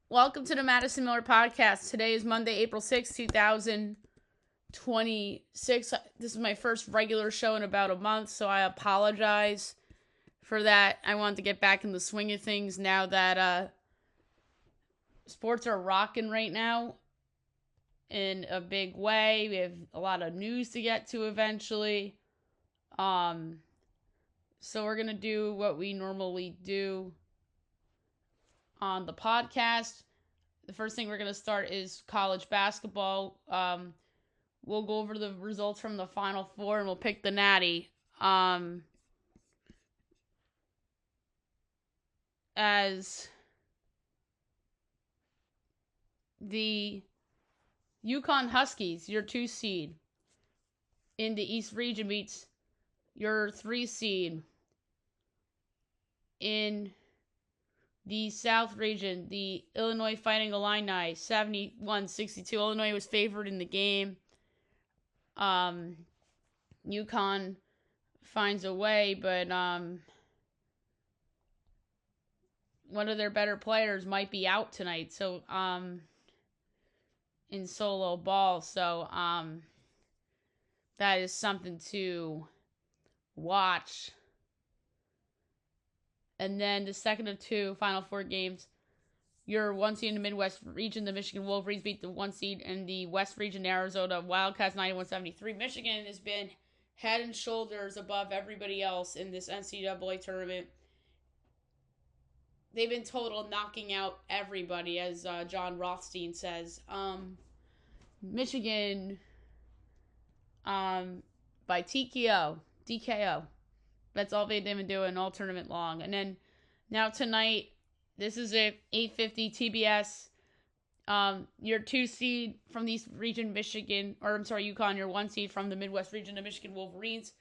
Welcome to the Madison Miller Podcast. Today is Monday, April 6, 2026. This is my first regular show in about a month, so I apologize for that. I want to get back in the swing of things now that sports are rocking right now in a big way. We have a lot of news to get to eventually. So we're going to do what we normally do on the podcast. The first thing we're going to start is college basketball. We'll go over the results from the Final Four and we'll pick the natty. As the UConn Huskies, your 2 seed in the East region, meets your 3 seed in the South region, the Illinois Fighting Illini, 71-62. Illinois was favored in the game. UConn finds a way, but one of their better players might be out tonight. So in solo ball, so that is something to watch. And then the second of 2 Final Four games, your 1 seed in the Midwest region, the Michigan Wolverines beat the 1 seed in the West region, Arizona Wildcats, 91-73. Michigan has been head and shoulders above everybody else in this NCAA tournament. They've been total knocking out everybody, as John Rothstein says. Michigan by DKO. That's all they've been doing all tournament long. And then now tonight, this is a 8:50 TBS. Your 2 seed from the East region, UConn, your 1 seed from the Midwest region, the Michigan Wolverines.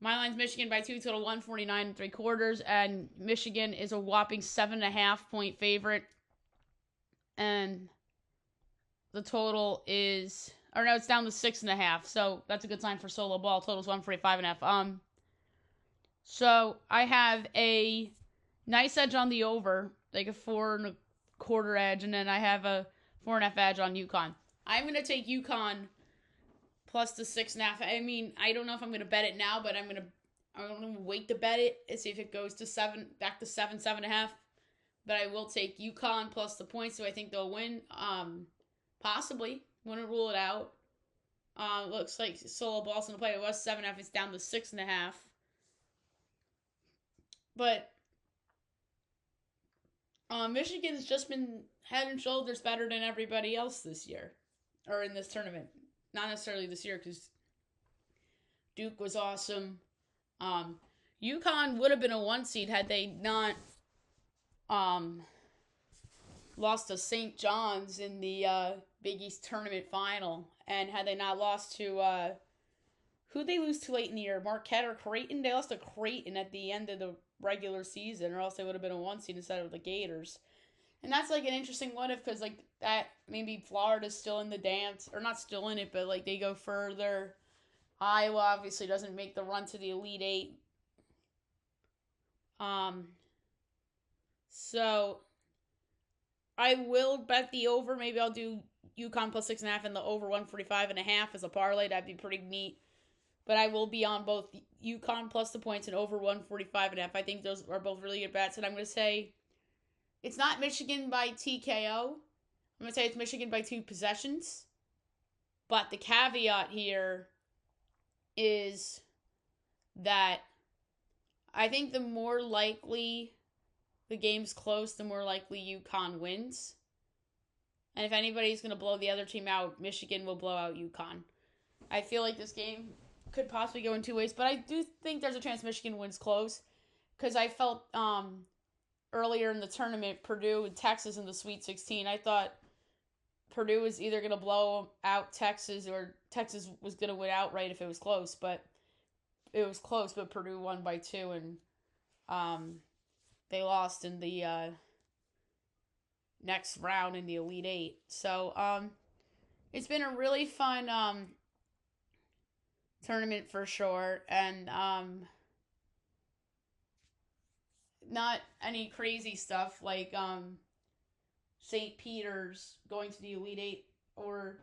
My line's Michigan by 2, total 149.75, and Michigan is a whopping 7.5 point favorite. And the total is, it's down to 6.5. So that's a good sign for solo ball. Total's 145.5. So I have a nice edge on the over, like a 4.25 edge, and then I have a 4.5 edge on UConn. I'm gonna take UConn plus the 6.5. I mean, I don't know if I'm gonna bet it now, but I'm gonna wait to bet it and see if it goes to 7, back to 7.5. But I will take UConn plus the points, so I think they'll win. Possibly. Wouldn't rule it out. Looks like solo ball's gonna play. It was 7.5. It's down to 6.5. But Michigan's just been head and shoulders better than everybody else this year, or in this tournament. Not necessarily this year, because Duke was awesome. UConn would have been a 1 seed had they not lost to St. John's in the Big East tournament final, and had they not lost to who'd they lose to late in the year? Marquette or Creighton? They lost to Creighton at the end of the regular season, or else they would have been a 1 seed instead of the Gators. And that's like an interesting what if, because like that, maybe Florida's still in the dance, or not still in it, but like they go further. Iowa obviously doesn't make the run to the Elite Eight. So I will bet the over. Maybe I'll do UConn plus 6.5 and the over 145.5 as a parlay. That'd be pretty neat. But I will be on both UConn plus the points and over 145.5. I think those are both really good bets. And I'm going to say it's not Michigan by TKO. I'm going to say it's Michigan by 2 possessions. But the caveat here is that I think the more likely the game's close, the more likely UConn wins. And if anybody's going to blow the other team out, Michigan will blow out UConn. I feel like this game could possibly go in 2 ways, but I do think there's a chance Michigan wins close, because I felt earlier in the tournament, Purdue and Texas in the Sweet 16, I thought Purdue was either going to blow out Texas, or Texas was going to win outright if it was close, but it was close, but Purdue won by 2, and they lost in the next round in the Elite Eight. So it's been a really fun tournament for sure, and not any crazy stuff like St. Peter's going to the Elite Eight, or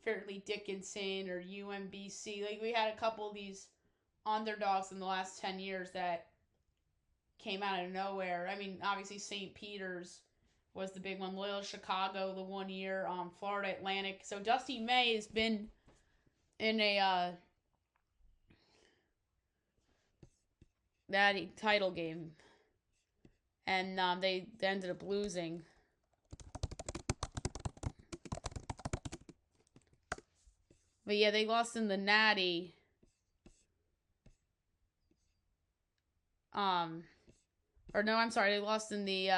Fairleigh Dickinson or UMBC. Like, we had a couple of these underdogs in the last 10 years that came out of nowhere. I mean, obviously St. Peter's was the big one. Loyola Chicago the one year. Florida Atlantic. So Dusty May has been in a that title game, and they ended up losing. But yeah, they lost in the Natty. Or no, I'm sorry, they lost in the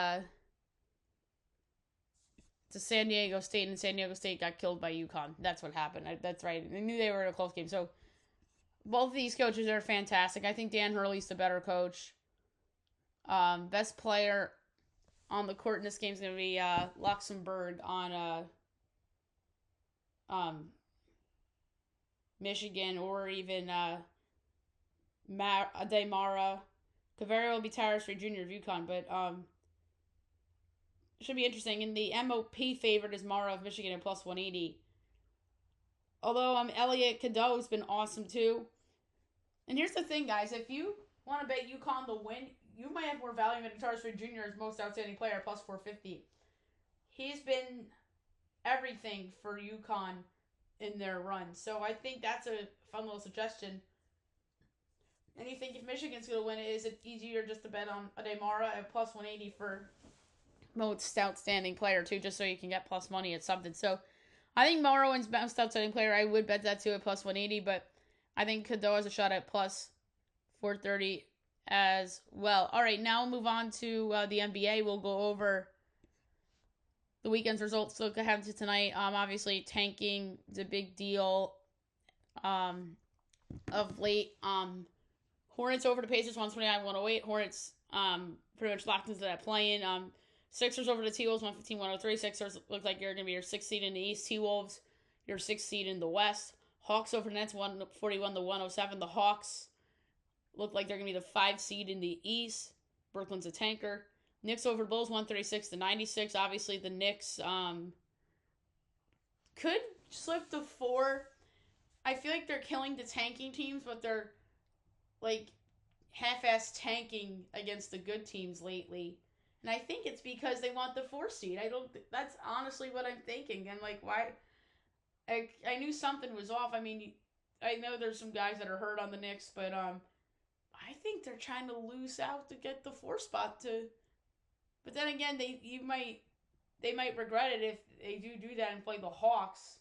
to San Diego State, and San Diego State got killed by UConn. That's what happened. That's right. I knew they were in a close game. So both of these coaches are fantastic. I think Dan Hurley's the better coach. Best player on the court in this game is going to be Luxembourg on Michigan, or even Demara. Cavario will be Tyrus Free Jr. of UConn, but it should be interesting. And the MOP favorite is Mara of Michigan at plus 180. Although Elliot Cadeau has been awesome too. And here's the thing, guys. If you want to bet UConn to win, you might have more value than Tyrus Free Jr. as most outstanding player, plus 450. He's been everything for UConn in their run. So I think that's a fun little suggestion. And you think if Michigan's going to win it, is it easier just to bet on Ademara at plus 180 for most outstanding player too, just so you can get plus money at something. So I think Morrow wins most outstanding player. I would bet that too at plus 180, but I think Cadeau has a shot at plus 430 as well. All right, now we'll move on to the NBA. We'll go over the weekend's results. Look ahead to tonight. Obviously, tanking is a big deal of late. Hornets over the Pacers, 129-108. Hornets pretty much locked into that play-in. Sixers over the T-Wolves, 115-103. Sixers look like you're going to be your 6th seed in the East. T-Wolves, your 6th seed in the West. Hawks over the Nets, 141-107. The Hawks look like they're going to be the 5th seed in the East. Brooklyn's a tanker. Knicks over the Bulls, 136-96. Obviously, the Knicks could slip to 4. I feel like they're killing the tanking teams, but they're like half-ass tanking against the good teams lately. And I think it's because they want the 4 seed. That's honestly what I'm thinking. And like, why? I knew something was off. I mean, I know there's some guys that are hurt on the Knicks, but I think they're trying to lose out to get the 4 spot to. But then again, they might regret it if they do that and play the Hawks.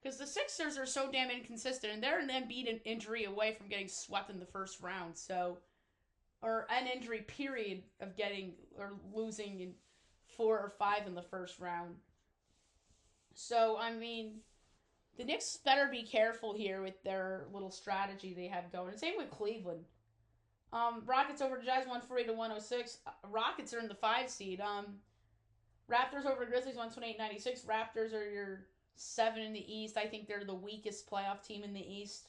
Because the Sixers are so damn inconsistent, and they're an Embiid injury away from getting swept in the first round. So, or an injury period of getting or losing in 4 or 5 in the first round. So, I mean, the Knicks better be careful here with their little strategy they have going. And same with Cleveland. Rockets over the Jazz, 140-106. Rockets are in the 5 seed. Raptors over the Grizzlies, 128-96. Raptors are your 7 in the East. I think they're the weakest playoff team in the East.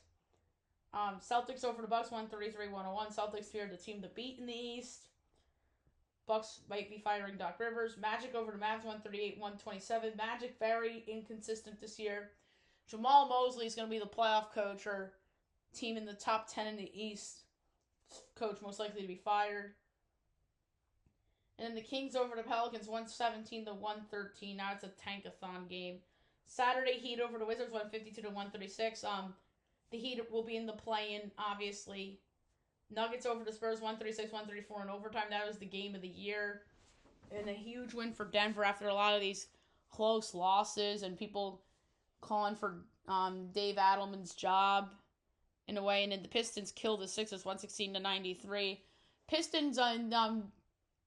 Celtics over the Bucks, 133-101. Celtics here the team to beat in the East. Bucks might be firing Doc Rivers. Magic over the Mavs, 138-127. Magic very inconsistent this year. Jamal Mosley is going to be the playoff coach, or team in the top 10 in the East. Coach most likely to be fired. And then the Kings over the Pelicans, 117-113. Now it's a tankathon game. Saturday, Heat over the Wizards, 152-136. The Heat will be in the play-in, obviously. Nuggets over the Spurs, 136-134 in overtime. That was the game of the year. And a huge win for Denver after a lot of these close losses and people calling for Dave Adelman's job in a way. And then the Pistons killed the Sixers, 116-93. Pistons and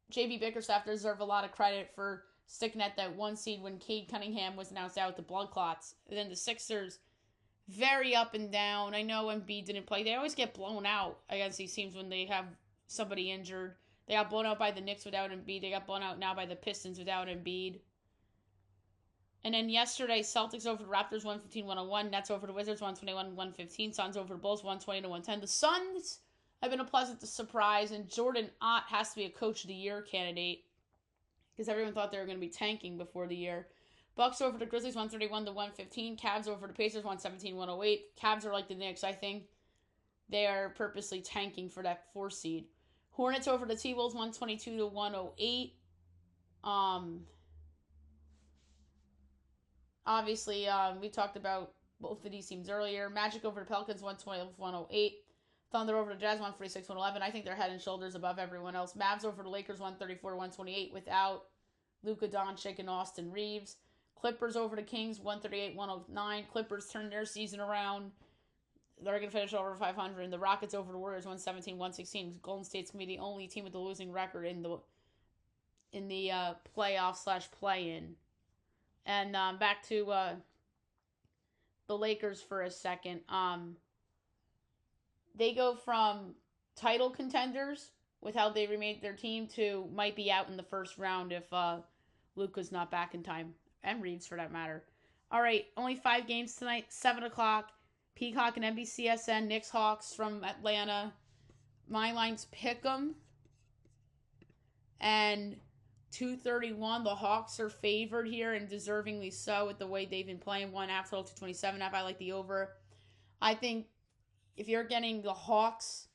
J.B. Bickerstaff deserve a lot of credit for sticking at that 1 seed when Cade Cunningham was announced out with the blood clots. And then the Sixers, very up and down. I know Embiid didn't play. They always get blown out against these teams when they have somebody injured. They got blown out by the Knicks without Embiid. They got blown out now by the Pistons without Embiid. And then yesterday, Celtics over the Raptors, 115-101. Nets over the Wizards, 121-115. Suns over the Bulls, 120-110. The Suns have been a pleasant surprise, and Jordan Ott has to be a Coach of the Year candidate because everyone thought they were going to be tanking before the year. Bucks over the Grizzlies 131 to 115. Cavs over the Pacers 117-108. Cavs are like the Knicks. I think they are purposely tanking for that 4 seed. Hornets over the T-Wolves 122 to 108. Obviously, we talked about both of these teams earlier. Magic over the Pelicans 112-108. Thunder over the Jazz 146-111. I think they're head and shoulders above everyone else. Mavs over the Lakers 134-128 without Luka Doncic and Austin Reeves. Clippers over the Kings 138-109. Clippers turned their season around. They're going to finish over 500. The Rockets over the Warriors 117-116. Golden State's going to be the only team with a losing record in the playoff/play-in. And back to the Lakers for a second. They go from title contenders with how they remade their team to might be out in the first round if Luka's not back in time. And Reeves, for that matter. All right, only 5 games tonight. 7 o'clock. Peacock and NBCSN. Knicks Hawks from Atlanta. My line's Pick'em. And 231. The Hawks are favored here, and deservingly so with the way they've been playing. 1.5 total, 227.5. I like the over. I think if you're getting the Hawks,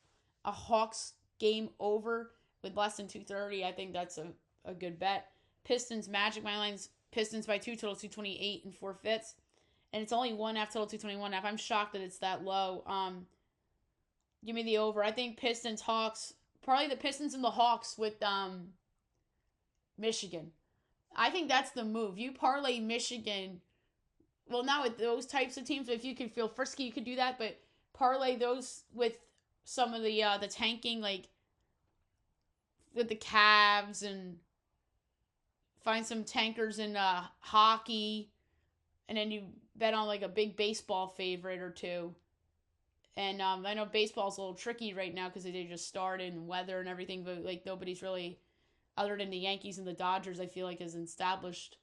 a Hawks game over with less than 230, I think that's a good bet. Pistons Magic. My line's Pistons by 2 total, 228 and 4/5. And it's only 1.5 total, 221.5. I'm shocked that it's that low. Give me the over. I think Pistons, Hawks, probably the Pistons and the Hawks with Michigan. I think that's the move. You parlay Michigan. Well, not with those types of teams, but if you could feel frisky, you could do that. But parlay those with some of the tanking, like with the Cavs, and find some tankers in hockey, and then you bet on like a big baseball favorite or two. And I know baseball's a little tricky right now because they just started and weather and everything, but like nobody's really, other than the Yankees and the Dodgers, I feel like has established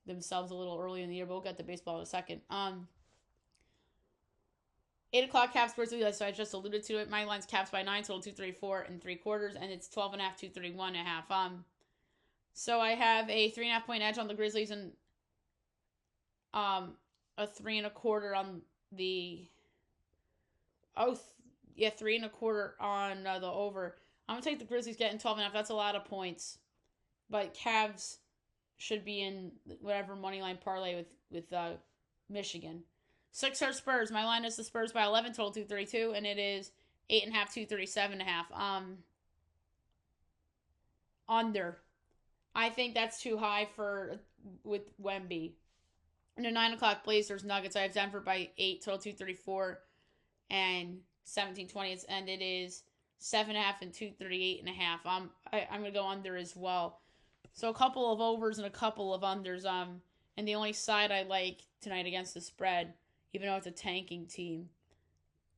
themselves a little early in the year. But we'll get to baseball in a second. 8 o'clock Cavs Grizzlies, so I just alluded to it. My line's Cavs by 9, total 234 3/4, and it's 12.5, 231.5. So I have a 3.5 point edge on the Grizzlies and a 3.25 on the 3.25 on the over. I'm gonna take the Grizzlies getting 12.5. That's a lot of points, but Cavs should be in whatever money line parlay with Michigan. Sixers Spurs. My line is the Spurs by 11, total 232, and it is 8.5, 237.5. Under. I think that's too high with Wemby. And the 9 o'clock Blazers Nuggets. I have Denver by 8, total 234 and 17-20, and it is 7.5 and 238.5. I'm gonna go under as well. So a couple of overs and a couple of unders. And the only side I like tonight against the spread, even though it's a tanking team,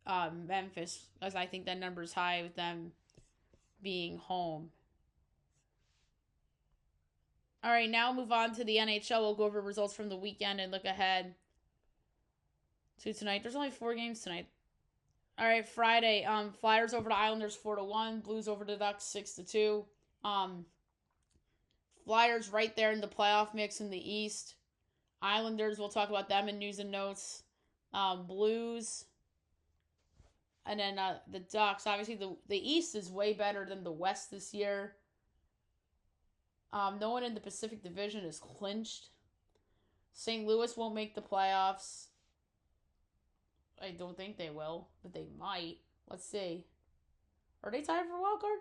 Memphis, as I think that number is high with them being home. All right, now move on to the NHL. We'll go over results from the weekend and look ahead to tonight. There's only 4 games tonight. All right, Friday, Flyers over the Islanders 4-1, Blues over the Ducks 6-2. Flyers right there in the playoff mix in the East. Islanders, we'll talk about them in news and notes. Blues, and then the Ducks. Obviously, the East is way better than the West this year. No one in the Pacific Division is clinched. St. Louis won't make the playoffs. I don't think they will, but they might. Let's see. Are they tied for a wild card?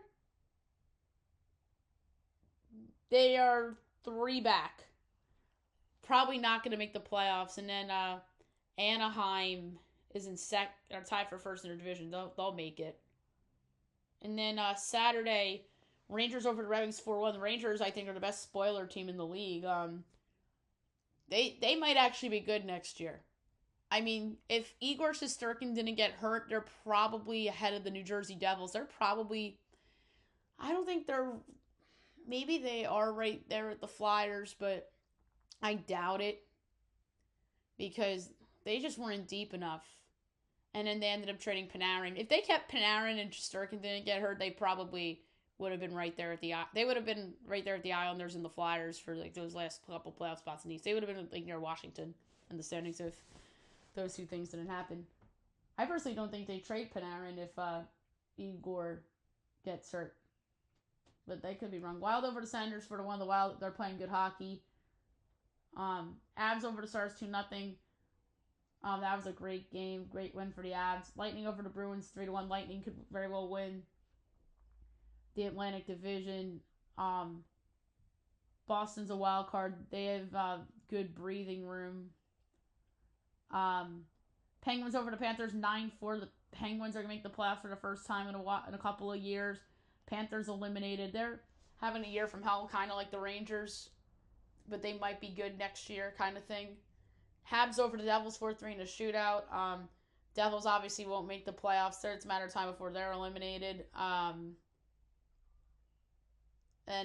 They are 3 back. Probably not going to make the playoffs. And then Anaheim is are tied for first in their division. They'll make it. And then Saturday, Rangers over the Red Wings 4-1. The Rangers, I think, are the best spoiler team in the league. They might actually be good next year. I mean, if Igor Shesterkin didn't get hurt, they're probably ahead of the New Jersey Devils. They're probably, I don't think they're, maybe they are right there with the Flyers, but I doubt it because they just weren't deep enough. And then they ended up trading Panarin. If they kept Panarin and Shesterkin didn't get hurt, they probably would have been right there at the they would have been right there at the Islanders and the Flyers for like those last couple playoff spots in the East. They would have been like near Washington in the standings if those two things didn't happen. I personally don't think they trade Panarin if Igor gets hurt, but they could be wrong. Wild over the Senators for the one. The Wild, they're playing good hockey. Avs over the Stars 2-0. That was a great game, great win for the Avs. Lightning over the Bruins 3-1. Lightning could very well win the Atlantic Division. Boston's a wild card. They have good breathing room. Penguins over the Panthers 9-4. The Penguins are going to make the playoffs for the first time in a couple of years. Panthers eliminated. They're having a year from hell, kind of like the Rangers, but they might be good next year, kind of thing. Habs over the Devils 4-3 in a shootout. Devils obviously won't make the playoffs. It's a matter of time before they're eliminated. And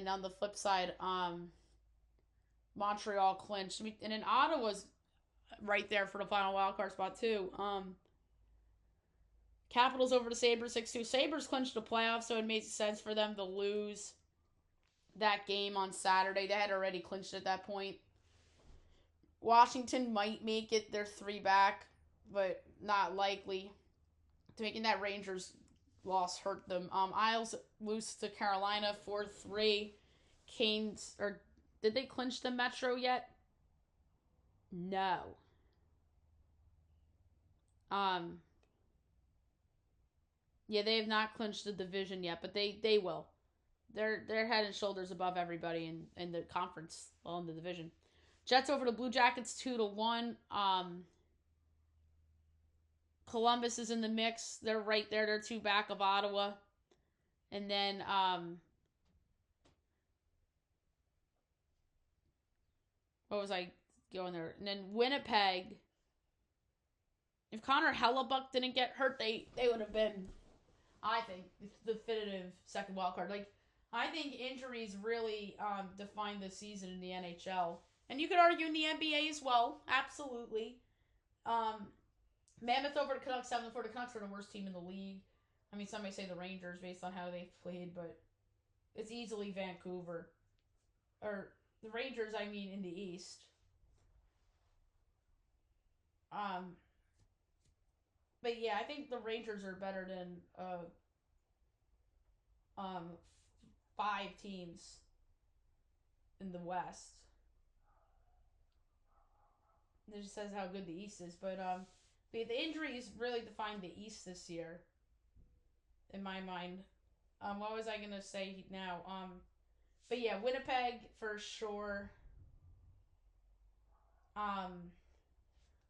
on the flip side, Montreal clinched. And then Ottawa's right there for the final wildcard spot, too. Capitals over the Sabres 6-2. Sabres clinched the playoffs, so it made sense for them to lose that game on Saturday. They had already clinched at that point. Washington might make it. They're 3 back, but not likely. Making that Rangers loss hurt them. Isles lose to Carolina 4-3. Canes, or did they clinch the Metro yet? No. Yeah, they have not clinched the division yet, but they will. They're head and shoulders above everybody in the conference, well, in the division. Jets over the Blue Jackets 2-1. Columbus is in the mix. They're right there. They're 2 back of Ottawa. And then what was I going there? And then Winnipeg. If Connor Hellebuck didn't get hurt, they would have been, I think, the definitive second wild card. Like, I think injuries really define the season in the NHL. And you could argue in the NBA as well. Absolutely. Mammoth over the Canucks 7-4. The Canucks are the worst team in the league. I mean, some may say the Rangers based on how they've played, but it's easily Vancouver. Or the Rangers, I mean, in the East. But yeah, I think the Rangers are better than 5 teams in the West. It just says how good the East is, but the injuries really defined the East this year, in my mind. What was I gonna say now? But yeah, Winnipeg for sure.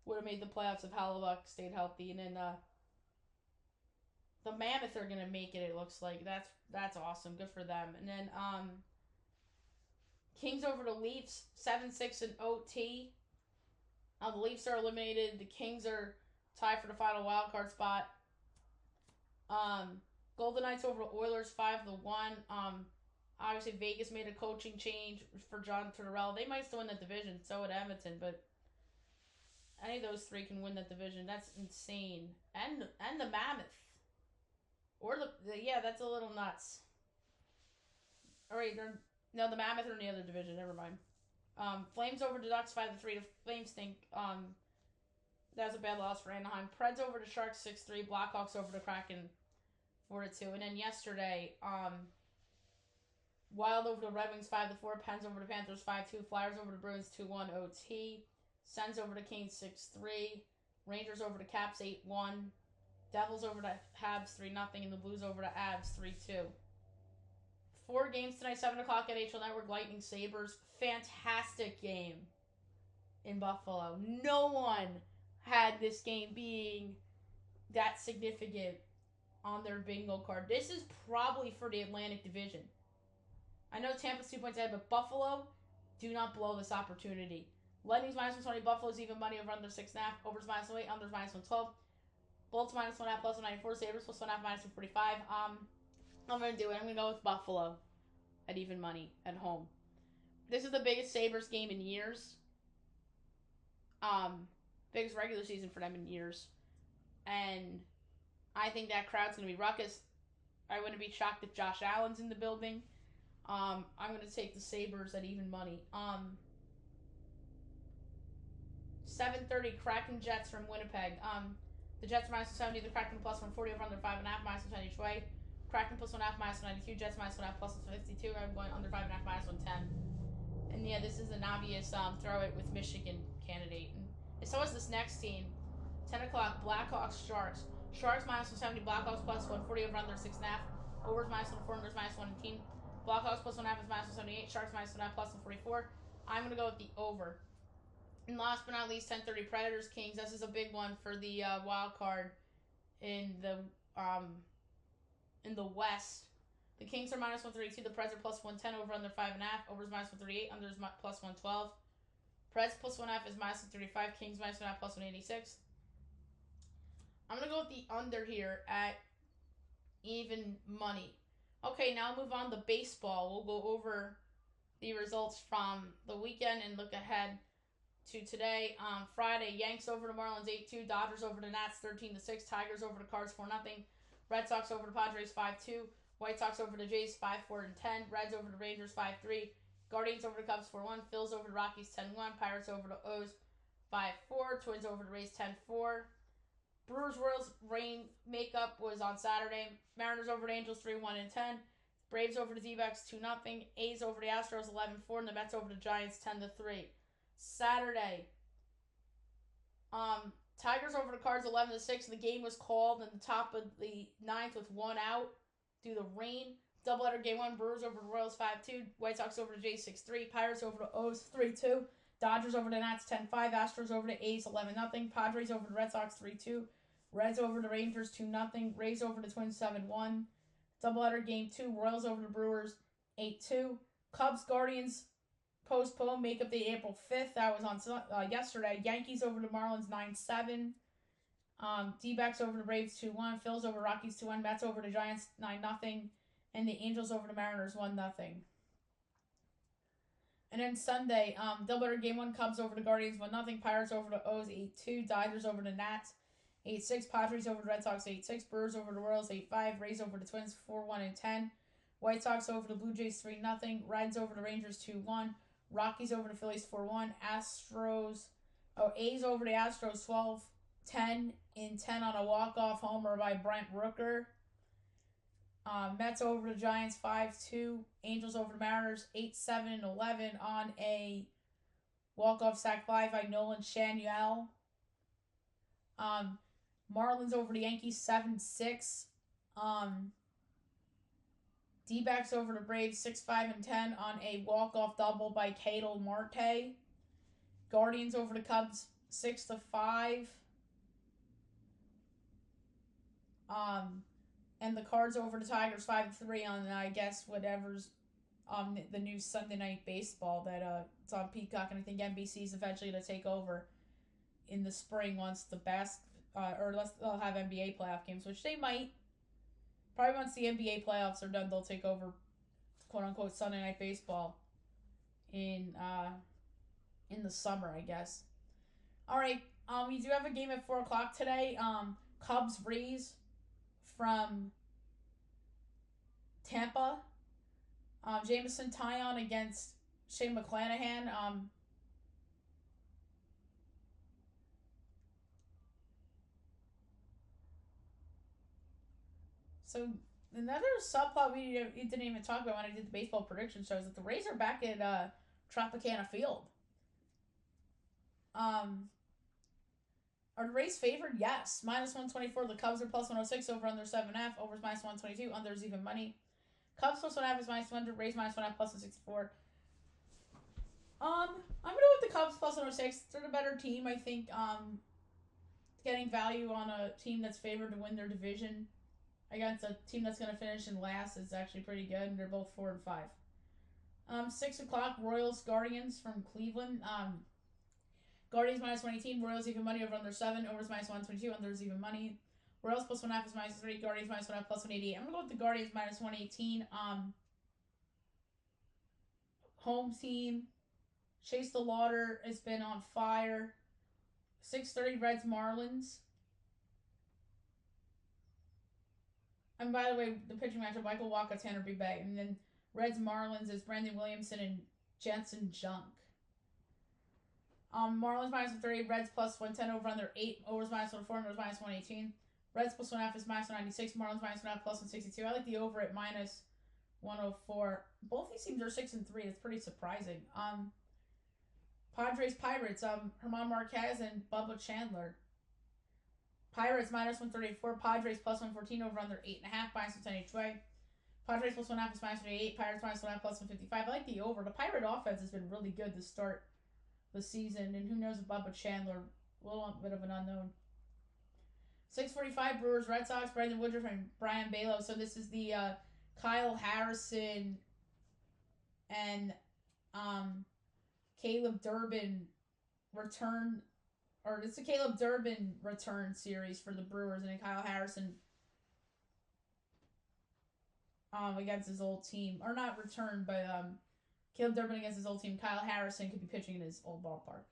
Would have made the playoffs if Hellebuck stayed healthy, and then the Mammoth are gonna make it. It looks like that's awesome. Good for them. And then Kings over the Leafs 7-6 in OT. The Leafs are eliminated. The Kings are tied for the final wildcard spot. Golden Knights over the Oilers 5-1. Obviously Vegas made a coaching change for John Tortorella. They might still win that division. So would Edmonton, but any of those 3 can win that division. That's insane. And the Mammoth. Or yeah, that's a little nuts. Alright, no, the Mammoth are in the other division. Never mind. Flames over the Ducks 5-3. The Flames think that was a bad loss for Anaheim. Preds over the Sharks 6-3. Blackhawks over the Kraken 4-2. And then yesterday, Wild over the Red Wings 5-4. Pens over the Panthers 5-2. Flyers over the Bruins 2-1 OT. Sens over the Canes 6-3. Rangers over the Caps 8-1. Devils over the Habs 3-0. And the Blues over the Avs 3-2. 4 games tonight, 7 o'clock at NHL Network. Lightning Sabres. Fantastic game in Buffalo. No one had this game being that significant on their bingo card. This is probably for the Atlantic Division. I know Tampa's 2 points ahead, but Buffalo, do not blow this opportunity. Lightning's -120, Buffalo's even money over under 6.5, overs -108, unders -112, Bolts -1.5, plus 194, Sabres plus 1.5, -145. I'm going to do it. I'm going to go with Buffalo at even money at home. This is the biggest Sabres game in years. Biggest regular season for them in years. And I think that crowd's going to be ruckus. I wouldn't be shocked if Josh Allen's in the building. I'm going to take the Sabres at even money. 7:30 Kraken Jets from Winnipeg. The Jets are -170, the Kraken plus 140 over under 5.5, -110 each way. Kraken plus 1.5, -192, Jets -1.5, plus 152. I'm going under 5.5, -110. And yeah, this is an obvious throw it with Michigan candidate. And so is this next team. 10 o'clock, Blackhawks Sharks. Sharks -170, Blackhawks plus 140 over under 6.5. Overs -104, unders -118. Blackhawks plus 1.5 is -178. Sharks -1.5 plus 144. I'm going to go with the over. And last but not least, 10:30 Predators Kings. This is a big one for the wild card in the West. The Kings are -132. The Preds are plus 110 over under 5.5. Overs -138. Unders plus 112. Preds plus 1.5 is -135. Kings -1.5 plus 186. I'm gonna go with the under here at even money. Okay, now move on to baseball. We'll go over the results from the weekend and look ahead to today. Friday, Yanks over the Marlins 8-2. Dodgers over the Nats 13-6. Tigers over the Cards 4-0. Red Sox over the Padres 5-2. White Sox over the Jays 5-4-10. Reds over the Rangers 5-3. Guardians over the Cubs 4-1. Phils over the Rockies 10-1. Pirates over the O's 5-4. Twins over the Rays 10-4. Brewers Royals rain makeup was on Saturday. Mariners over the Angels 3-1-10. Braves over the D-backs 2-0. A's over the Astros 11-4. And the Mets over the Giants 10-3. Saturday, Tigers over the Cards 11-6. The game was called in the top of the ninth with one out due to rain. Doubleheader game one, Brewers over the Royals 5-2. White Sox over the Jays 6-3. Pirates over the O's 3-2. Dodgers over the Nats 10-5. Astros over the A's 11-0. Padres over the Red Sox 3-2. Reds over the Rangers 2-0. Rays over the Twins 7-1. Doubleheader game two, Royals over the Brewers 8-2. Cubs Guardians postponed, make up the April 5th. That was on yesterday. Yankees over the Marlins 9-7. D-backs over the Braves 2-1. Phils over Rockies 2-1. Mets over the Giants 9-0. And the Angels over the Mariners 1-0. And then Sunday, doubleheader game one, Cubs over the Guardians 1-0. Pirates over the O's 8-2. Dodgers over the Nats 8-6. Padres over the Red Sox 8-6. Brewers over the Royals 8-5. Rays over the Twins 4-1-10. White Sox over the Blue Jays 3-0. Reds over the Rangers 2-1. Rockies over the Phillies 4-1. A's over the Astros 12-10 in 10 on a walk-off homer by Brent Rooker. Mets over the Giants 5-2. Angels over the Mariners 8-7-11 on a walk-off sac fly by Nolan Schanuel. Marlins over the Yankees 7-6. D-backs over the Braves 6-5-10 on a walk-off double by Ketel Marte. Guardians over the Cubs 6-5. And the Cards over the Tigers 5-3 on, I guess, whatever's on the new Sunday Night Baseball that it's on Peacock, and I think NBC is eventually going to take over in the spring once the they'll have NBA playoff games, which they might. Probably once the NBA playoffs are done, they'll take over, quote unquote, Sunday Night Baseball in the summer, I guess. All right, we do have a game at 4:00 today. Cubs Rays from Tampa. Jameson Taillon against Shane McClanahan. So another subplot we didn't even talk about when I did the baseball prediction show is that the Rays are back at Tropicana Field. Are the Rays favored? Yes. -124. The Cubs are +106. Over under 7.5. Overs -122. Unders even money. Cubs +1.5 is -100. Rays -1.5 +164. I'm gonna go with the Cubs +106. They're the better team. I think getting value on a team that's favored to win their division against a team that's going to finish in last is actually pretty good, and they're both 4-5. 6:00, Royals Guardians from Cleveland. Guardians -118, Royals even money over under 7, overs -122, unders even money. Royals +1.5 is -3, Guardians -1.5 +188. I'm gonna go with the Guardians -118. Home team. Chase the Lauder has been on fire. 6:30 Reds Marlins. And by the way, the pitching matchup: Michael Wacha, Tanner Bay, and then Reds Marlins is Brandon Williamson and Jensen Junk. Marlins -130, Reds +110 over under 8, overs -104, overs -118. Reds +1.5 is -196, Marlins -1.5 +162. I like the over at -104. Both these teams are 6-3. It's pretty surprising. Padres Pirates, Herman Marquez and Bubba Chandler. Pirates -134, Padres +114 over under 8.5, -110 each way. Padres +1.5 is -188, Pirates -1.5 +155. I like the over. The Pirate offense has been really good to start the season, and who knows if Bubba Chandler, a little bit of an unknown. 6:45 Brewers Red Sox, Brendan Woodruff and Brian Balow. So this is the Kyle Harrison and Caleb Durbin return, or it's a Caleb Durbin return series for the Brewers, and then Kyle Harrison against his old team, or not return, but Caleb Durbin against his old team. Kyle Harrison could be pitching in his old ballpark.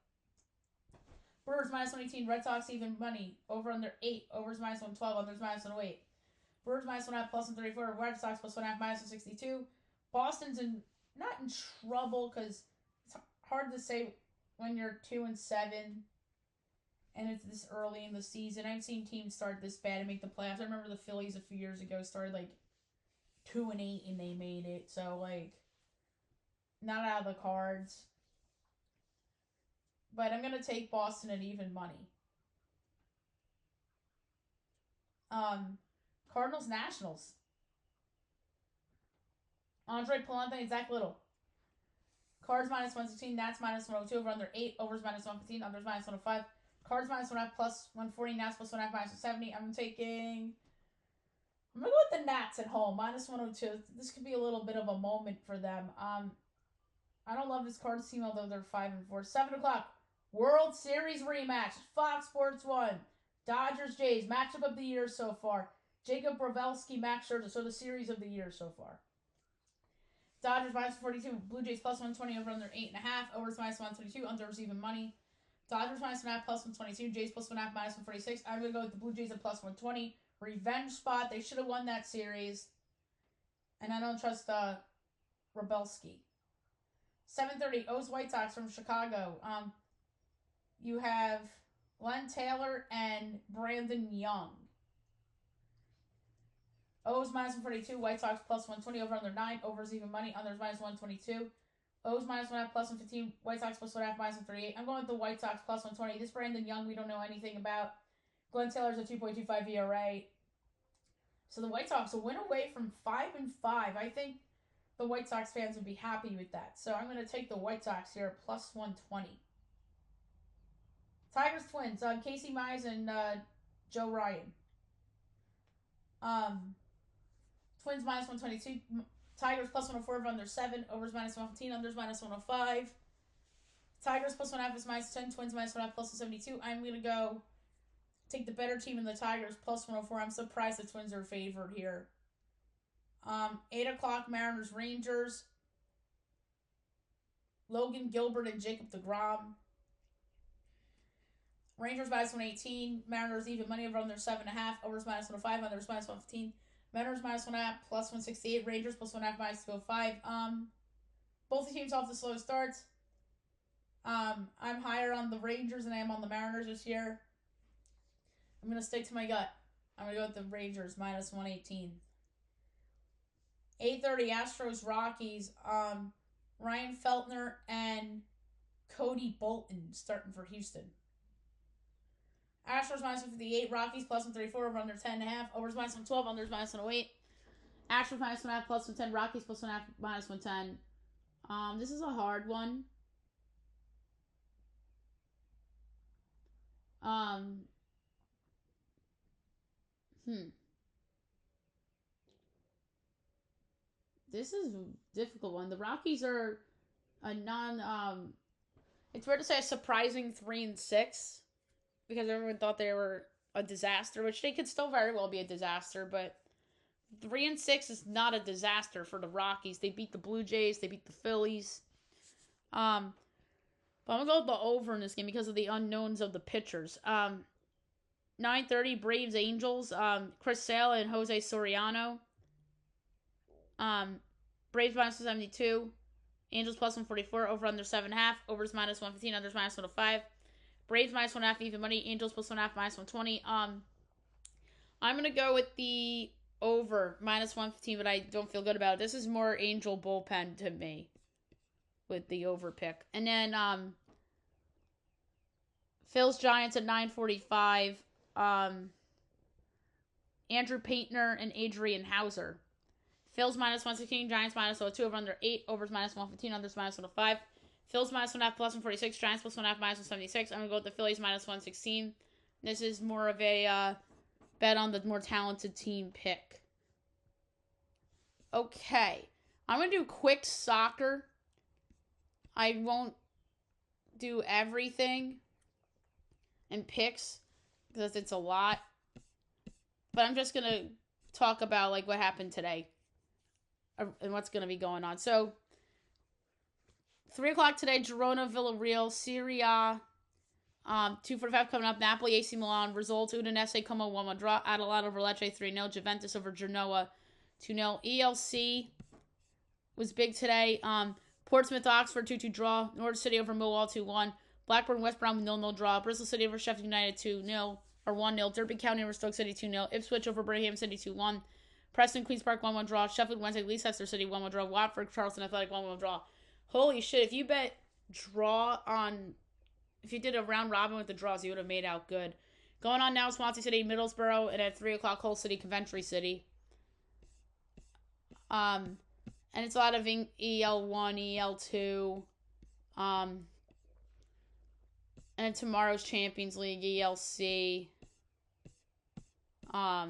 Brewers -118, Red Sox even money, over under 8, overs -112, unders -108. Brewers -1.5 +134, Red Sox +1.5 -162. Boston's not in trouble because it's hard to say when you're 2-7 and it's this early in the season. I've seen teams start this bad and make the playoffs. I remember the Phillies a few years ago started like 2-8 and they made it. So like, not out of the cards. But I'm gonna take Boston at even money. Cardinals Nationals. Andre Palante and Zach Little. Cards -116, Nats -102, over under 8, overs -115, unders -105. Cards -1.5 +140, Nats +1.5 -170. I'm gonna go with the Nats at home, -102. This could be a little bit of a moment for them. I don't love this Cards team, although they're 5-4. 7 o'clock, World Series rematch, Fox Sports 1. Dodgers Jays, matchup of the year so far. Jacob Pavelski, Max Scherzer, so the series of the year so far. Dodgers -42, Blue Jays +120 over under 8.5, overs -122, unders even money. Dodgers -1.5 +122, Jays +1.5 -146. I'm gonna go with the Blue Jays at +120. Revenge spot. They should have won that series, and I don't trust Pavelski. 7:30, O's White Sox from Chicago. You have Len Taylor and Brandon Young. O's -142, White Sox +120 over under 9, overs even money, unders -122. O's -1.5 +115, White Sox +1.5 -138. I'm going with the White Sox +120. This Brandon Young we don't know anything about. Glenn Taylor's a 2.25 ERA. So the White Sox will win away from 5-5. I think the White Sox fans would be happy with that. So I'm going to take the White Sox here at +120. Tigers Twins, Casey Mize and Joe Ryan. Twins -122. Tigers +104 over under 7. Overs -115. Unders -105. Tigers +1.5 is -10. Twins -1.5 +172. I'm going to go take the better team in the Tigers +104. I'm surprised the Twins are favored here. 8 o'clock, Mariners Rangers. Logan Gilbert and Jacob deGrom. Rangers -118. Mariners even money over under 7.5. Overs -105. Unders -115. Mariners -1.5 +168. Rangers +1.5 -205. Both the teams off the slow starts. I'm higher on the Rangers than I am on the Mariners this year. I'm gonna stick to my gut. I'm gonna go with the Rangers -118. 8:30 Astros Rockies. Ryan Feltner and Cody Bolton starting for Houston. Astros -158, Rockies +134 over under 10.5, overs -112, unders -108. Astros -1.5 +110, Rockies +1.5 -110. This is a hard one. This is a difficult one. The Rockies are a it's weird to say a surprising 3-6 because everyone thought they were a disaster, which they could still very well be a disaster, but 3-6 is not a disaster for the Rockies. They beat the Blue Jays, they beat the Phillies. But I'm gonna go with the over in this game because of the unknowns of the pitchers. 9:30 Braves Angels. Chris Sale and Jose Soriano. Braves minus 172. Angels plus 144. Over under 7.5. Overs minus 115. Unders minus 105. Braves minus 1.5 even money. Angels plus 1.5 minus 120. I'm gonna go with the over minus 115, but I don't feel good about it. This is more Angel bullpen to me with the over pick. And then Phil's Giants at 9:45. Andrew Paintner and Adrian Hauser. Phil's minus 116, Giants minus 102, over under 8, overs minus 115, unders minus 105. Phil's minus 1.5 plus 146, Giants plus 1.5 minus 176. I'm going to go with the Phillies minus 116. This is more of a bet on the more talented team pick. Okay. I'm going to do quick soccer. I won't do everything and picks because it's a lot. But I'm just going to talk about like what happened today and what's going to be going on. So, 3 o'clock today, Girona, Villarreal, Serie A. 2:45 coming up, Napoli, AC Milan. Results, Udinese, Como, 1-1 draw. Atalanta over Lecce, 3-0. Juventus over Genoa, 2-0. ELC was big today. Portsmouth, Oxford, 2-2 draw. Norwich City over Millwall, 2-1. Blackburn, West Brom, 0-0 draw. Bristol City over Sheffield United, 2-0. Or 1-0. Derby County over Stoke City, 2-0. Ipswich over Birmingham City, 2-1. Preston, Queen's Park, 1-1 draw. Sheffield Wednesday, Leicester City, 1-1 draw. Watford, Charleston Athletic, 1-1 draw. Holy shit, if you bet draw on... If you did a round robin with the draws, you would have made out good. Going on now, Swansea City, Middlesbrough, and at 3 o'clock, Hull City, Coventry City. And it's a lot of EL1, EL2. And tomorrow's Champions League, ELC. But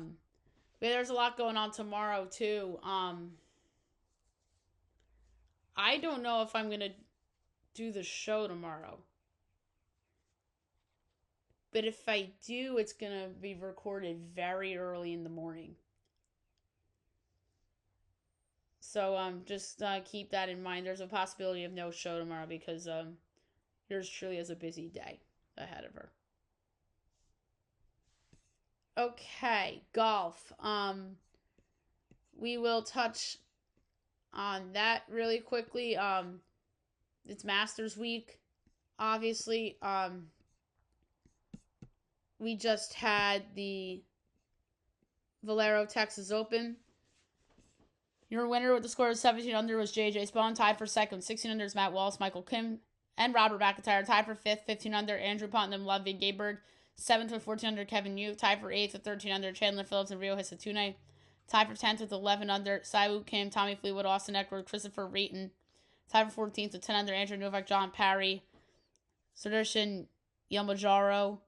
there's a lot going on tomorrow, too. I don't know if I'm going to do the show tomorrow. But if I do, it's going to be recorded very early in the morning. So just keep that in mind. There's a possibility of no show tomorrow because yours truly has a busy day ahead of her. Okay, golf. We will touch on that really quickly. It's Masters Week, obviously. We just had the Valero Texas Open. Your winner with the score of 17 under was J.J. Spawn, tied for second. 16 under is Matt Wallace, Michael Kim, and Robert McIntyre, tied for fifth. 15 under, Andrew Putnam, Ludwig Gayberg. 7th with 14 under, Kevin Yu. Tied for 8th with 13 under, Chandler Phillips and Rio Hisatune. Tied for 10th with 11 under, Siwoo Kim, Tommy Fleetwood, Austin Eckler, Christopher Reeton. Tied for 14th with 10 under, Andrew Novak, John Parry, Sudarshan Yamajaro,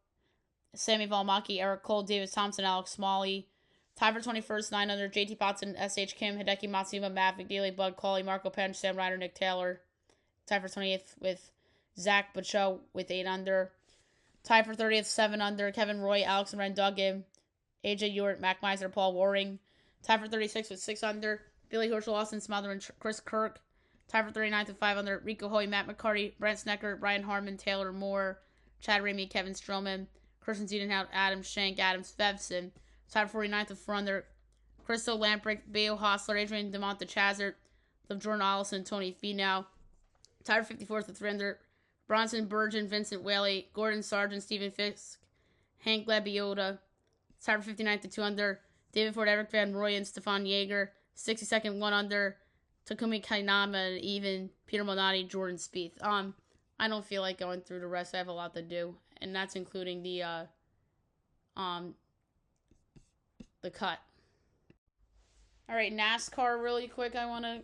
Sammy Valmaki, Eric Cole, Davis Thompson, Alex Smalley. Tied for 21st, 9 under, JT Potson, S.H. Kim, Hideki Matsuyama, Matt McNeely, Bud Cauley, Marco Penn, Sam Ryder, Nick Taylor. Tied for 28th with Zach Bacho with 8 under. Tied for 30th, 7 under, Kevin Roy, Alex Ren Duggan, AJ Ewart, Mac Meiser, Paul Waring. Tied for 36th with 6 under, Billy Horschel, Austin Smother, and Chris Kirk. Tied for 39th with 5 under, Rico Hoy, Matt McCarty, Brent Snecker, Brian Harmon, Taylor Moore, Chad Ramey, Kevin Stroman, Christian Ziedenhout, Adam Shank, Adam Svevson. Tied for 49th with 4 under, Crystal Lamprecht, Bayo Hostler, Adrian DeMonte Chazert, Jordan Allison, Tony Finau. Tied for 54th with 3 under, Bronson Burgeon, Vincent Whaley, Gordon Sargent, Stephen Fisk, Hank Labiota. Tied for 59th with 2 under, David Ford, Eric Van Roy, and Stefan Yeager. 62nd, 1 under, Takumi Kainama, and even Peter Malnati, Jordan Spieth. I don't feel like going through the rest. I have a lot to do, and that's including the cut. All right, NASCAR really quick I want to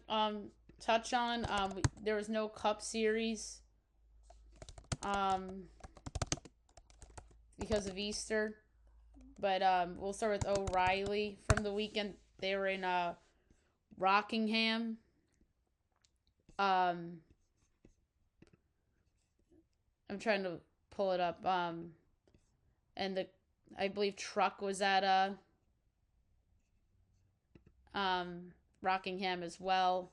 touch on. There was no Cup Series because of Easter. But we'll start with O'Reilly from the weekend. They were in Rockingham. I'm trying to pull it up. And I believe truck was at Rockingham as well.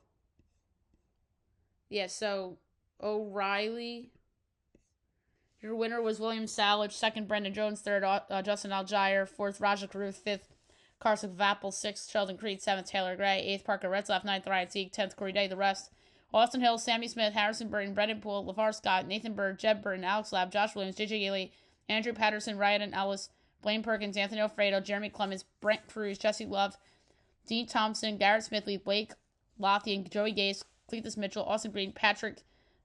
Yeah, so O'Reilly, Your winner was William Salich. Second, Brendan Jones. Third, Justin Algier. Fourth, Raja Caruth. Fifth, Carson Vappel. Sixth, Sheldon Creed. Seventh, Taylor Gray. Eighth, Parker Retzlaff. Ninth, Ryan Teague. 10th, Corey Day. The rest, Austin Hill, Sammy Smith, Harrison Burton, Brendan Poole, LeVar Scott, Nathan Bird, Jeb Burton, Alex Lab, Josh Williams, JJ Gilly, Andrew Patterson, Ryan Ellis, Blaine Perkins, Anthony Alfredo, Jeremy Clemens, Brent Cruz, Jesse Love, Dean Thompson, Garrett Smithley, Blake Lothian, Joey Gase, Cletus Mitchell, Austin Green, Patrick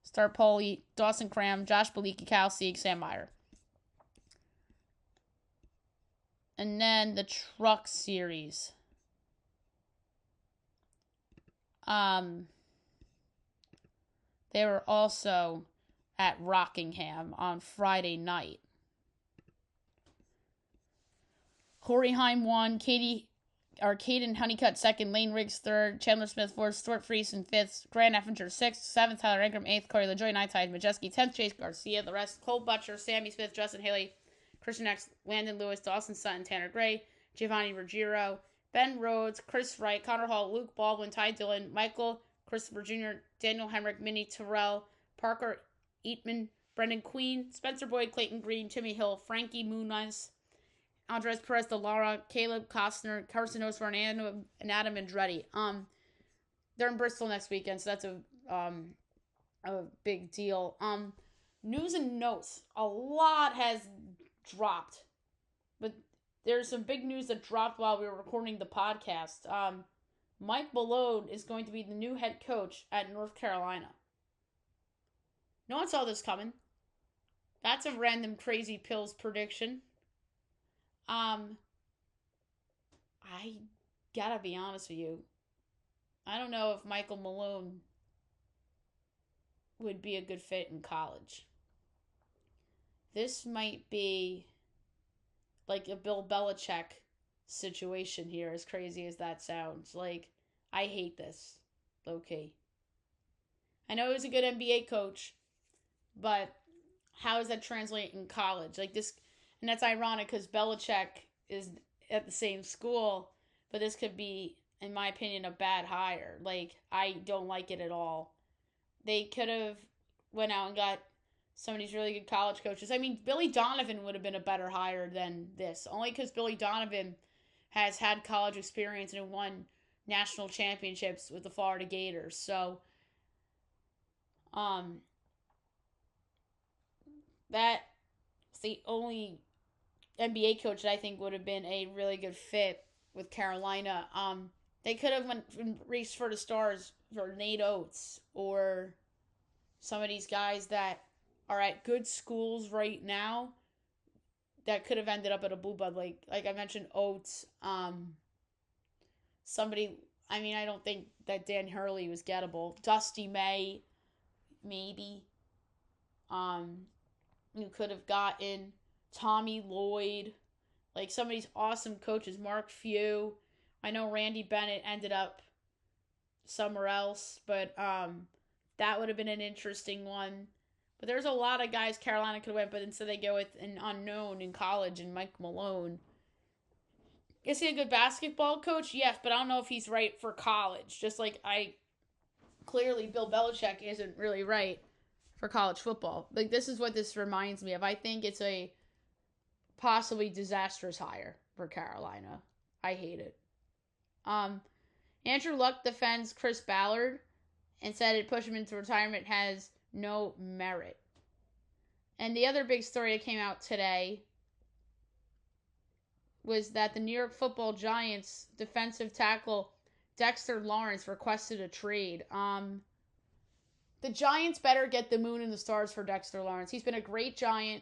Starpoli, Dawson Cram, Josh Beliki, Kyle Sieg, Sam Meyer. And then the Truck Series. They were also at Rockingham on Friday night. Corey Heim won, Caden Honeycutt second, Lane Riggs third, Chandler Smith fourth, Stuart Friesen fifth, Grant Effinger sixth, seventh, Tyler Ingram eighth, Corey LaJoy ninth, Ty Majeski 10th, Chase Garcia. The rest, Cole Butcher, Sammy Smith, Justin Haley, Christian X, Landon Lewis, Dawson Sutton, Tanner Gray, Giovanni Ruggiero, Ben Rhodes, Chris Wright, Connor Hall, Luke Baldwin, Ty Dillon, Michael Christopher Jr., Daniel Hemrick, Minnie Terrell, Parker Eatman, Brendan Queen, Spencer Boyd, Clayton Green, Timmy Hill, Frankie Muniz, Andres Perez de Lara, Caleb Costner, Carson Osborne, and Adam Andretti. They're in Bristol next weekend, so that's a big deal. News and notes. A lot has dropped, but there's some big news that dropped while we were recording the podcast. Mike Malone is going to be the new head coach at North Carolina. No one saw this coming. That's a random crazy pills prediction. I gotta be honest with you. I don't know if Michael Malone would be a good fit in college. This might be like a Bill Belichick situation here, as crazy as that sounds. Like, I hate this, low-key. I know he was a good NBA coach, but how does that translate in college? Like this, and that's ironic because Belichick is at the same school, but this could be, in my opinion, a bad hire. Like, I don't like it at all. They could have went out and got some of these really good college coaches. I mean, Billy Donovan would have been a better hire than this, only because Billy Donovan has had college experience and won national championships with the Florida Gators. So, that's the only NBA coach that I think would have been a really good fit with Carolina. They could have reached for the stars for Nate Oates or some of these guys that are at good schools right now that could have ended up at a blue blood. Like I mentioned, Oates. Somebody. I mean, I don't think that Dan Hurley was gettable. Dusty May, maybe. You could have gotten Tommy Lloyd, like some of these awesome coaches. Mark Few. I know Randy Bennett ended up somewhere else, but that would have been an interesting one. But there's a lot of guys Carolina could have went, but instead they go with an unknown in college and Mike Malone. Is he a good basketball coach? Yes, but I don't know if he's right for college. Just like clearly Bill Belichick isn't really right for college football. Like, this is what this reminds me of. I think it's a possibly disastrous hire for Carolina. I hate it. Andrew Luck defends Chris Ballard and said it pushed him into retirement has no merit. And the other big story that came out today was that the New York Football Giants defensive tackle Dexter Lawrence requested a trade. The Giants better get the moon and the stars for Dexter Lawrence. He's been a great Giant.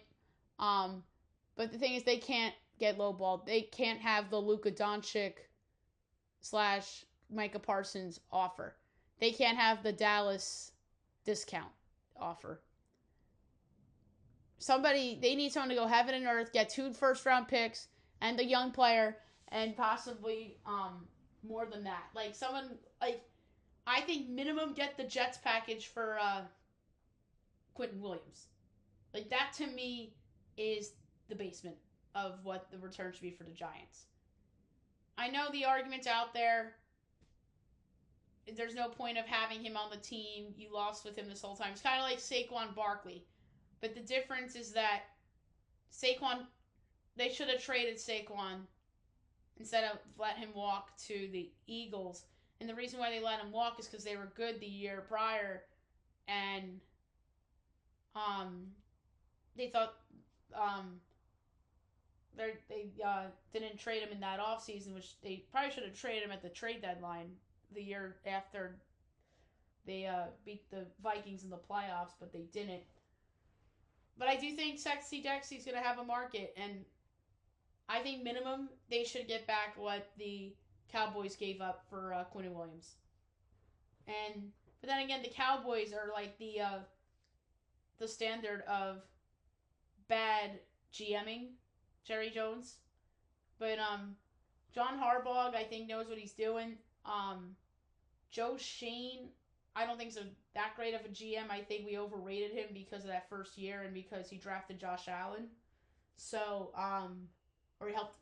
But the thing is, they can't get lowballed. They can't have the Luka Doncic / Micah Parsons offer. They can't have the Dallas discount offer. They need someone to go heaven and earth, get 2 first-round picks, and a young player, and possibly more than that. Like, someone, like, I think minimum get the Jets package for Quentin Williams. Like, that to me is the basement of what the return should be for the Giants. I know the argument's out there. There's no point of having him on the team. You lost with him this whole time. It's kind of like Saquon Barkley. But the difference is that Saquon, they should have traded Saquon instead of let him walk to the Eagles. And the reason why they let him walk is because they were good the year prior, and they thought they didn't trade him in that offseason, which they probably should have traded him at the trade deadline the year after they beat the Vikings in the playoffs, but they didn't. But I do think Sexy Dexy's going to have a market, and I think minimum they should get back what the Cowboys gave up for Quinn Williams. But then again, the Cowboys are like the standard of bad GMing, Jerry Jones. But John Harbaugh, I think, knows what he's doing. Joe Shane, I don't think so that great of a GM. I think we overrated him because of that first year and because he drafted Josh Allen. So, or he helped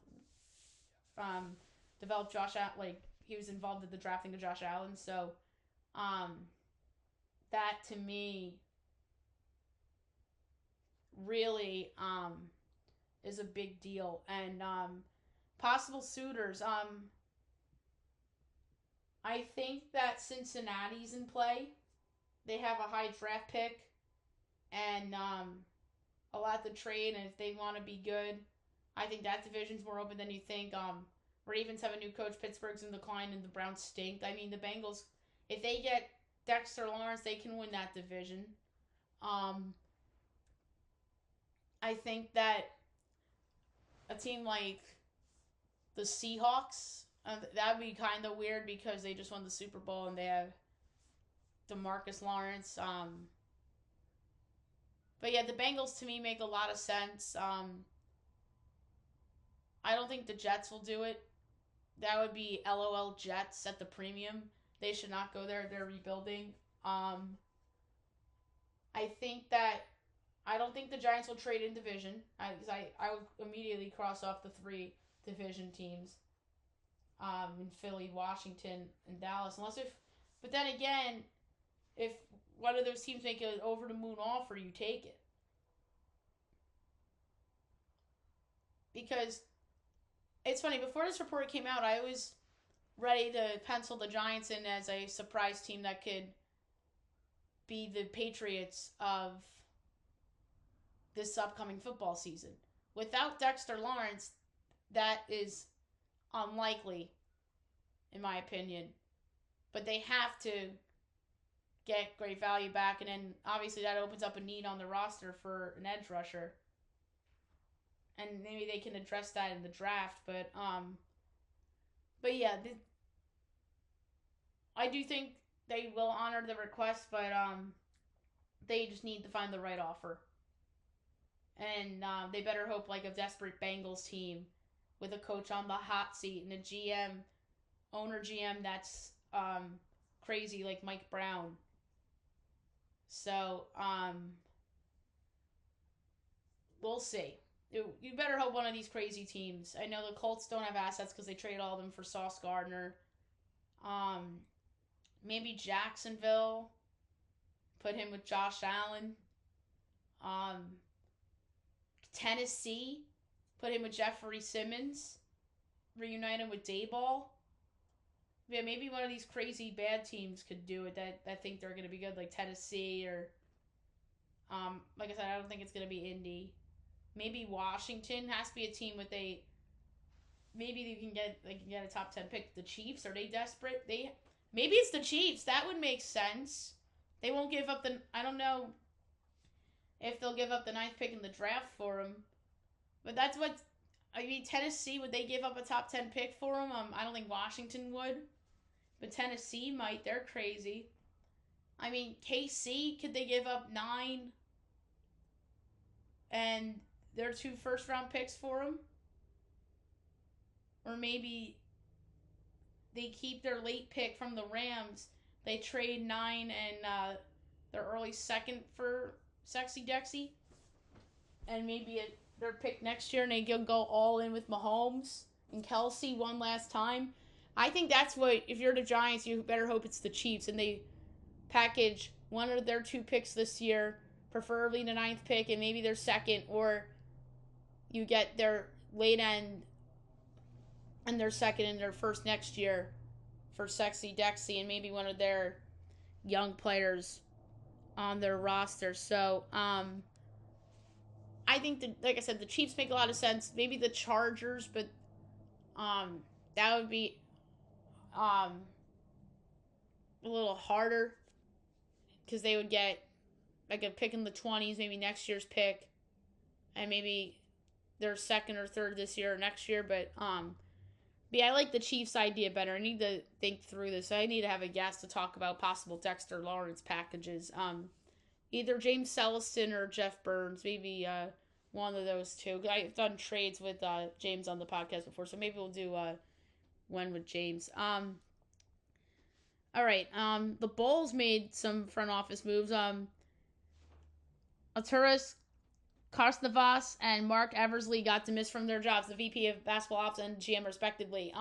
develop Josh Allen. Like, he was involved in the drafting of Josh Allen. So, that to me really is a big deal. And possible suitors. I think that Cincinnati's in play. They have a high draft pick and a lot to trade, and if they want to be good, I think that division's more open than you think. Ravens have a new coach. Pittsburgh's in decline, and the Browns stink. I mean, the Bengals, if they get Dexter Lawrence, they can win that division. I think that a team like the Seahawks, that would be kind of weird because they just won the Super Bowl and they have DeMarcus Lawrence. But yeah, the Bengals to me make a lot of sense. I don't think the Jets will do it. That would be LOL Jets at the premium. They should not go there. They're rebuilding. I don't think the Giants will trade in division. I would immediately cross off the 3 division teams. In Philly, Washington, and Dallas. But then again, if one of those teams make an over the moon offer, you take it. Because it's funny, before this report came out, I was ready to pencil the Giants in as a surprise team that could be the Patriots of this upcoming football season. Without Dexter Lawrence, that is unlikely, in my opinion. But they have to get great value back, and then obviously that opens up a need on the roster for an edge rusher. And maybe they can address that in the draft, but yeah, I do think they will honor the request, but they just need to find the right offer. And they better hope like a desperate Bengals team with a coach on the hot seat and a owner GM that's crazy like Mike Brown. So, we'll see. You better hope one of these crazy teams. I know the Colts don't have assets because they traded all of them for Sauce Gardner. Maybe Jacksonville. Put him with Josh Allen. Tennessee. Put him with Jeffrey Simmons. Reunite him with Dayball. Yeah, maybe one of these crazy bad teams could do it that think they're going to be good, like Tennessee or, like I said, I don't think it's going to be Indy. Maybe Washington has to be a team with maybe they can get a top 10 pick. The Chiefs, are they desperate? Maybe it's the Chiefs. That would make sense. They won't give up I don't know if they'll give up the 9th pick in the draft for him. But that's what, Tennessee, would they give up a top 10 pick for him? I don't think Washington would. But Tennessee might. They're crazy. KC, could they give up 9 and their 2 first-round picks for him? Or maybe they keep their late pick from the Rams. They trade 9 and their early 2nd for Sexy Dexy. And maybe their pick next year, and they go all in with Mahomes and Kelsey one last time. I think that's what, if you're the Giants, you better hope it's the Chiefs, and they package one of their 2 picks this year preferably the 9th pick and maybe their second, or you get their late end and their second and their first next year for Sexy Dexy and maybe one of their young players on their roster. So, I think that, like I said, the Chiefs make a lot of sense. Maybe the Chargers, but that would be a little harder because they would get like a pick in the 20s, maybe next year's pick, and maybe their second or third this year or next year. But yeah, I like the Chiefs idea better. I need to think through this. I need to have a guest to talk about possible Dexter Lawrence packages. Either James Celestin or Jeff Burns, maybe one of those two. I've done trades with James on the podcast before, so maybe we'll do one with James. All right. The Bulls made some front office moves. Arturas Karsnavas and Mark Eversley got dismissed from their jobs, the VP of Basketball Ops and GM respectively.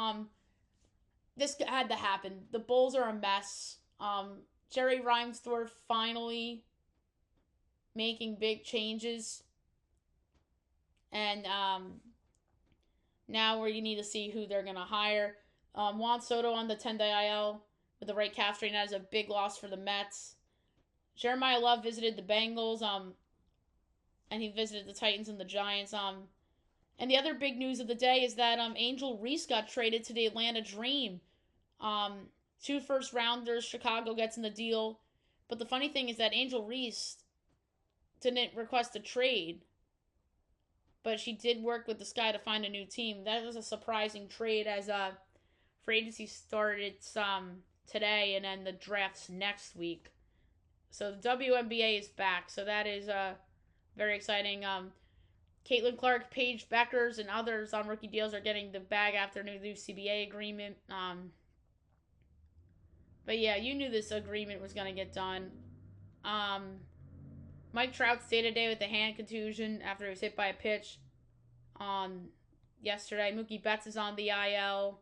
This had to happen. The Bulls are a mess. Jerry Reinsdorf finally making big changes. And now where you need to see who they're going to hire. Juan Soto on the 10-day IL with the right calf strain. That is a big loss for the Mets. Jeremiah Love visited the Bengals. And he visited the Titans and the Giants. And the other big news of the day is that Angel Reese got traded to the Atlanta Dream. 2 first-rounders. Chicago gets in the deal. But the funny thing is that Angel Reese didn't request a trade. But she did work with the Sky to find a new team. That was a surprising trade as free agency started today and then the draft's next week. So the WNBA is back. So that is very exciting. Caitlin Clark, Paige Beckers, and others on rookie deals are getting the bag after a new CBA agreement. But yeah, you knew this agreement was going to get done. Mike Trout stayed today with a hand contusion after he was hit by a pitch yesterday. Mookie Betts is on the IL.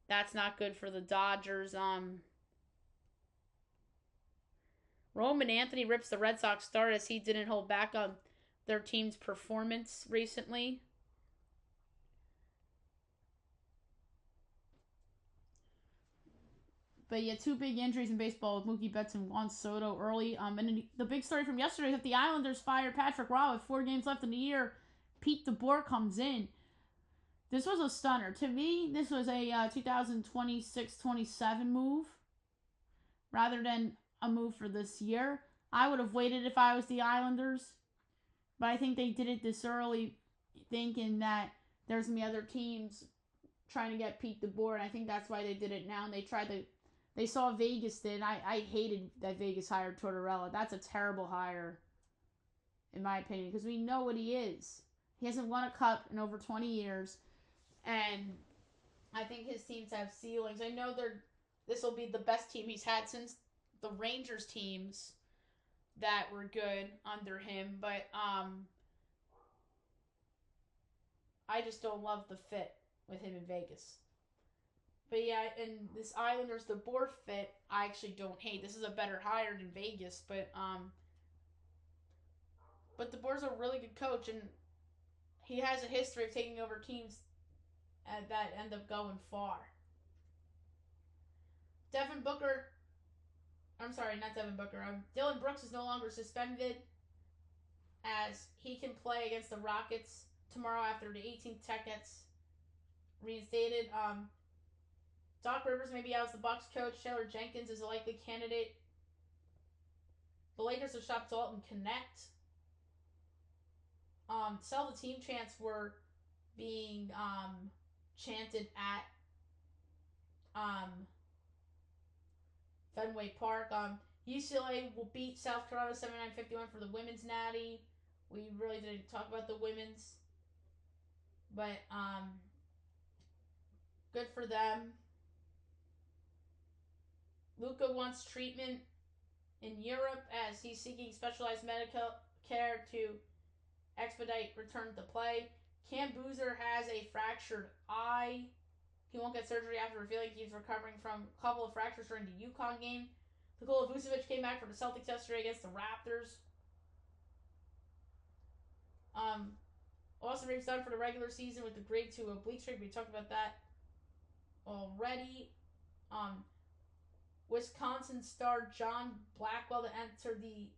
That's not good for the Dodgers. Roman Anthony rips the Red Sox start as he didn't hold back on their team's performance recently. But yeah, 2 big injuries in baseball with Mookie Betts and Juan Soto early. And the big story from yesterday is that the Islanders fired Patrick Roy with 4 games left in the year. Pete DeBoer comes in. This was a stunner. To me, this was a 2026-27 move rather than a move for this year. I would have waited if I was the Islanders. But I think they did it this early thinking that there's going to be other teams trying to get Pete DeBoer. And I think that's why they did it now. And they saw Vegas did. I hated that Vegas hired Tortorella. That's a terrible hire, in my opinion, because we know what he is. He hasn't won a cup in over 20 years. And I think his teams have ceilings. I know this will be the best team he's had since the Rangers teams that were good under him, but I just don't love the fit with him in Vegas. But yeah, and this Islanders DeBoer fit, I actually don't hate. This is a better hire than Vegas, but DeBoer's a really good coach, and he has a history of taking over teams that end up going far. Dylan Brooks is no longer suspended as he can play against the Rockets tomorrow after the 18th tech gets reinstated. Doc Rivers may be out as the Bucks coach. Taylor Jenkins is a likely candidate. The Lakers have shopped Dalton Connect. Sell the team chants were being chanted at Fenway Park. UCLA will beat South Carolina 79-51 for the women's natty. We really didn't talk about the women's, but good for them. Luka wants treatment in Europe as he's seeking specialized medical care to expedite return to play. Cam Boozer has a fractured eye. He won't get surgery after revealing he's recovering from a couple of fractures during the UConn game. Nikola Vucevic came back for the Celtics yesterday against the Raptors. Austin Reeves done for the regular season with the grade 2 oblique streak. We talked about that already. Wisconsin star John Blackwell to enter the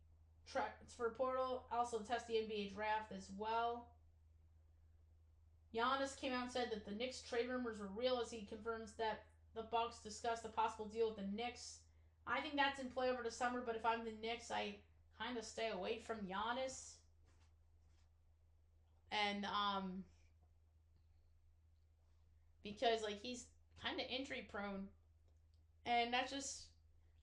transfer portal, also test the NBA draft as well. Giannis came out and said that the Knicks trade rumors were real as he confirms that the Bucks discussed a possible deal with the Knicks. I think that's in play over the summer, but if I'm the Knicks, I kind of stay away from Giannis. And because like he's kind of injury prone, and that's just,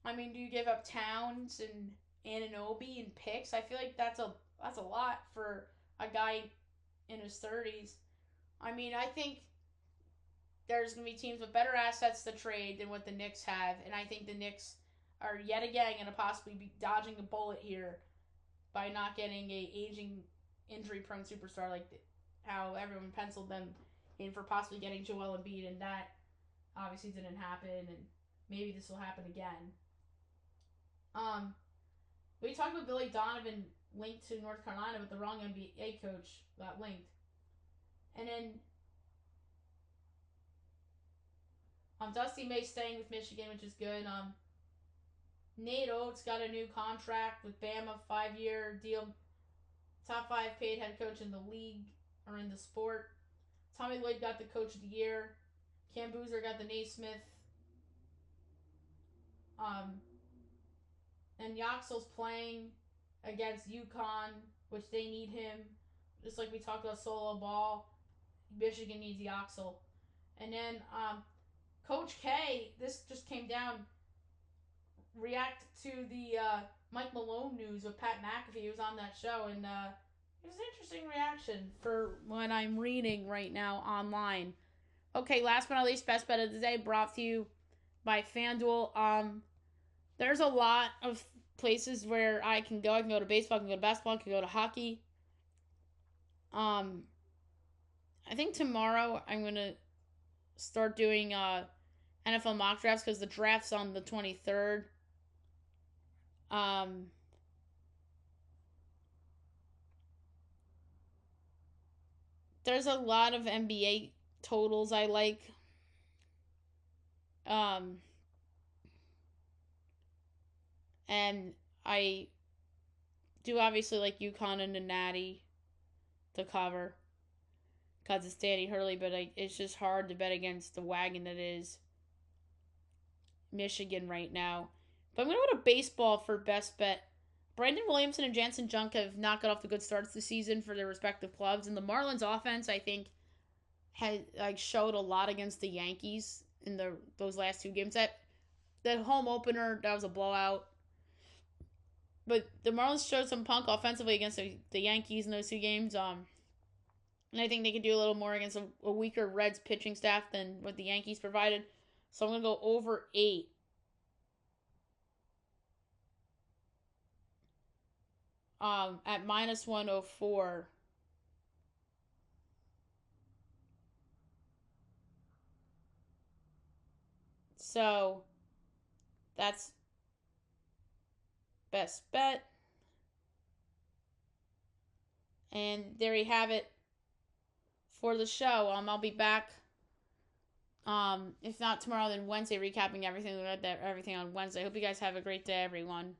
I mean, do you give up Towns and Anunoby and picks? I feel like that's a lot for a guy in his 30s. I mean, I think there's going to be teams with better assets to trade than what the Knicks have, and I think the Knicks are yet again going to possibly be dodging a bullet here by not getting a aging, injury-prone superstar like how everyone penciled them in for possibly getting Joel Embiid, and that obviously didn't happen, and maybe this will happen again. We talked about Billy Donovan linked to North Carolina, but the wrong NBA coach got linked. And then Dusty May staying with Michigan, which is good. Nate Oates got a new contract with Bama, 5-year deal. Top 5 paid head coach in the league or in the sport. Tommy Lloyd got the coach of the year. Cam Boozer got the Naismith. And Yaxel's playing against UConn, which they need him. Just like we talked about solo ball, Michigan needs Yaxel. And then Coach K, this just came down, react to the Mike Malone news with Pat McAfee. He was on that show, and it was an interesting reaction for what I'm reading right now online. Okay, last but not least, best bet of the day brought to you by FanDuel. There's a lot of places where I can go. I can go to baseball, I can go to basketball, I can go to hockey. I think tomorrow I'm going to start doing NFL mock drafts because the draft's on the 23rd. There's a lot of NBA totals I like. And I do obviously like UConn and the Natty to cover because it's Danny Hurley, but it's just hard to bet against the wagon that is Michigan right now. But I'm going to go to baseball for best bet. Brandon Williamson and Jansen Junk have not got off the good starts this season for their respective clubs, and the Marlins offense, I think, had showed a lot against the Yankees in those last 2 games. That home opener, that was a blowout. But the Marlins showed some punk offensively against the Yankees in those 2 games. And I think they could do a little more against a weaker Reds pitching staff than what the Yankees provided. So I'm going to go over 8. At minus 104. So that's best bet. And there you have it for the show. I'll be back. If not tomorrow, then Wednesday, recapping everything on Wednesday. Hope you guys have a great day, everyone.